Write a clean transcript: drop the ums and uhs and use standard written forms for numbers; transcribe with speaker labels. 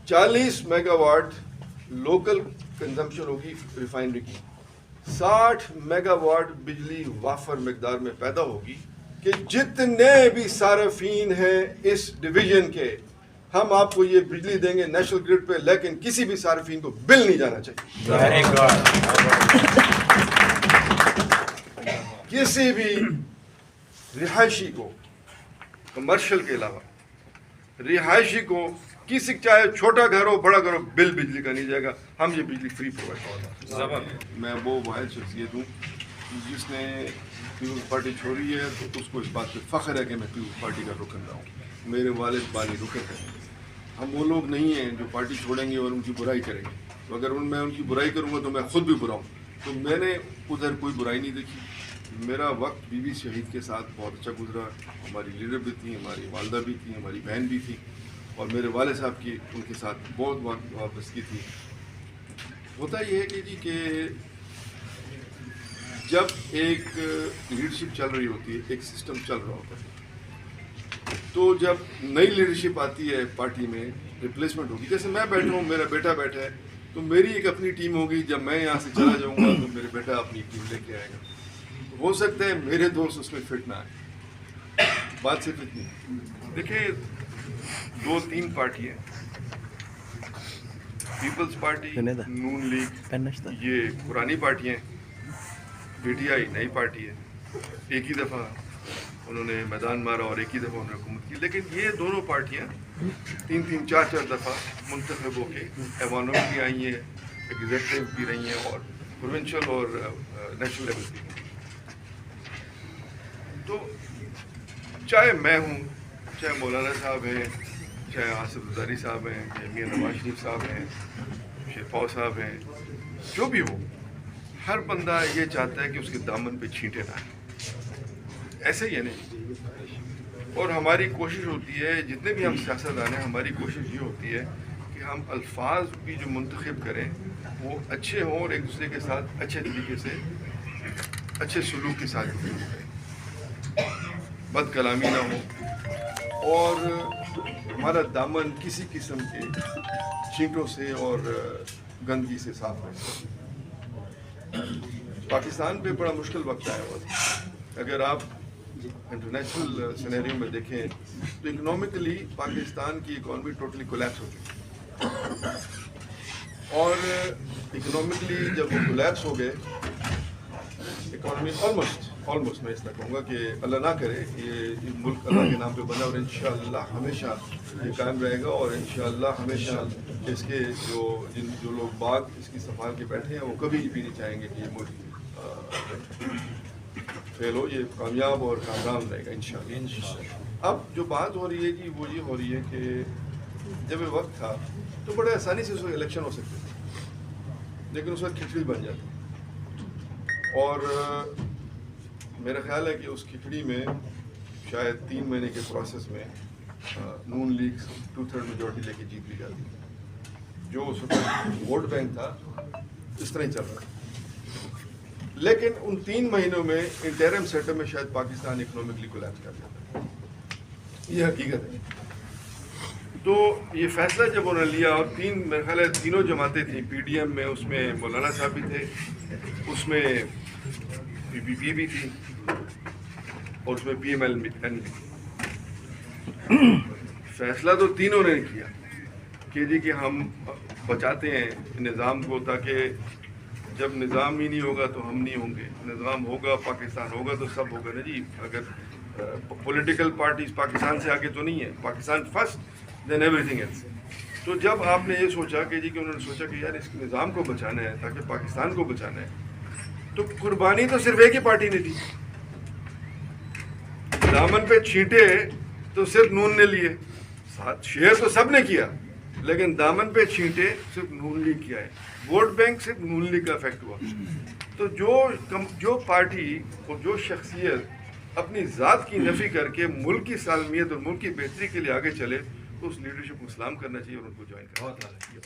Speaker 1: 40 mega what local consumption ہوگی refinery کی, 60 mega what بجلی وافر مقدار میں پیدا ہوگی کہ جتنے بھی صارفین ہیں اس ڈویژن کے, ہم آپ کو یہ بجلی دیں گے نیشنل گرڈ پہ, لیکن کسی بھی صارفین کو بل نہیں جانا چاہیے. کسی بھی رہائشی کو, کمرشل کے علاوہ رہائشی کو, کسی چاہے چھوٹا گھر ہو بڑا گھر ہو, بل بجلی کا نہیں جائے گا. ہم یہ بجلی فری پرووائڈ کریں گے. میں وہ واحد شخصیت ہوں جس نے پیپلز پارٹی چھوڑی ہے, تو اس کو اس بات پہ فخر ہے کہ میں پیپلز پارٹی کا رکن رہا ہوں. میرے والد بانی رکن ہیں. ہم وہ لوگ نہیں ہیں جو پارٹی چھوڑیں گے اور ان کی برائی کریں گے. تو اگر میں ان کی برائی کروں گا تو میں خود بھی برا ہوں. تو میں نے ادھر کوئی برائی نہیں دیکھی. میرا وقت بی بی شہید کے ساتھ بہت اچھا گزرا. ہماری لیڈر بھی تھی, ہماری والدہ بھی تھی, ہماری بہن بھی تھی, اور میرے والد صاحب کی ان کے ساتھ بہت وابستگی تھی. ہوتا یہ ہے کہ جی کہ جب ایک لیڈرشپ چل رہی ہوتی ہے, ایک سسٹم چل رہا ہوتا ہے, تو جب نئی لیڈرشپ آتی ہے پارٹی میں, ریپلیسمنٹ ہوگی. جیسے میں بیٹھا ہوں, میرا بیٹا بیٹھا ہے, تو میری ایک اپنی ٹیم ہوگی. جب میں یہاں سے چلا جاؤں گا تو میرے بیٹا اپنی ٹیم لے کے آئے گا. ہو سکتا ہے میرے دوست اس میں فٹ نہ آئے, بات صرف اتنی. دیکھیں 2-3 پارٹیاں, پیپلز پارٹی, نون لیگ, یہ پرانی پارٹیاں, پی ٹی آئی نئی پارٹی ہے. ایک ہی دفعہ انہوں نے میدان مارا اور ایک ہی دفعہ انہوں نے حکومت کی. لیکن یہ دونوں پارٹیاں 3-3, 4-4 دفعہ منتخب ہو کے ایوانوں بھی آئی ہیں, ایگزیکٹو بھی رہی ہیں, اور پروونشل اور نیشنل لیول بھی. تو چاہے میں ہوں, چاہے مولانا صاحب ہیں, چاہے آصف زرداری صاحب ہیں, چاہے میاں نواز شریف صاحب ہیں, شیرپاؤ صاحب ہیں, جو بھی ہو, ہر بندہ یہ چاہتا ہے کہ اس کے دامن پہ چھینٹے نہ آئیں. ایسے ہی ہے نہیں. اور ہماری کوشش ہوتی ہے, جتنے بھی ہم سیاستدان ہیں, ہماری کوشش یہ ہوتی ہے کہ ہم الفاظ بھی جو منتخب کریں وہ اچھے ہوں, اور ایک دوسرے کے ساتھ اچھے طریقے سے, اچھے سلوک کے ساتھ کریں, بد کلامی نہ ہو, اور ہمارا دامن کسی قسم کے چھینٹوں سے اور گندگی سے صاف رہے. پاکستان پہ بڑا مشکل وقت آیا ہوا تھا. اگر آپ انٹرنیشنل سینیریو میں دیکھیں تو اکنامکلی پاکستان کی اکانومی ٹوٹلی کولیپس ہو چکی, اور اکنامکلی جب وہ کولیپس ہو گئے, اکانومی آلموسٹ میں اس طرح کہوں گا کہ اللہ نہ کرے یہ ملک اللہ کے نام پہ بنا, اور انشاءاللہ ہمیشہ یہ قائم رہے گا, اور انشاءاللہ ہمیشہ اس کے جو لوگ باغ اس کی سنبھال کے بیٹھے ہیں وہ کبھی بھی نہیں چاہیں گے کہ یہ ملک فیل ہو. یہ کامیاب اور کامران رہے گا انشاءاللہ. اب جو بات ہو رہی ہے جی وہ یہ ہو رہی ہے کہ جب یہ وقت تھا تو بڑے آسانی سے اس وقت الیکشن ہو سکتے تھے, لیکن اس وقت کھچڑی بن جاتی. اور میرا خیال ہے کہ اس کھچڑی میں شاید 3 مہینے کے پروسیس میں نون لیگ 2/3 میجورٹی لے کے جیت بھی جاتی. جو اس وقت ووٹ بینک تھا اس طرح ہی چل رہا ہے. لیکن ان 3 مہینوں میں انٹرم سیٹ اپ میں شاید پاکستان اکنامکلی کولیپس کر جاتا ہے. یہ حقیقت ہے. تو یہ فیصلہ جب انہوں نے لیا, اور میرے خیال ہے 3 جماعتیں تھیں, پی ڈی ایم میں اس میں مولانا صاحب بھی تھے, اس میں پی پی پی بھی تھی, اور اس میں پی ایم ایل بھی. فیصلہ تو تینوں نے کیا کہ جی کہ ہم بچاتے ہیں نظام کو, تاکہ جب نظام ہی نہیں ہوگا تو ہم نہیں ہوں گے. نظام ہوگا, پاکستان ہوگا تو سب ہوگا نا جی. اگر پولیٹیکل پارٹیز پاکستان سے آگے تو نہیں ہے, Pakistan first then everything else. تو جب آپ نے یہ سوچا کہ جی کہ انہوں نے سوچا کہ یار اس نظام کو بچانا ہے تاکہ پاکستان کو بچانا ہے, تو قربانی تو صرف ایک ہی پارٹی نے دی. دامن پہ چھینٹے تو صرف نون نے لیے, شیئر تو سب نے کیا, لیکن دامن پہ چھینٹے صرف نون لیگ کیا ہے. ووٹ بینک صرف نون لیگ کا افیکٹ ہوا. تو جو پارٹی اور جو شخصیت اپنی ذات کی نفی کر کے ملک کی سالمیت اور ملک کی بہتری کے لیے آگے چلے, تو اس لیڈرشپ کو سلام کرنا چاہیے اور ان کو جوائن کرنا چاہیے.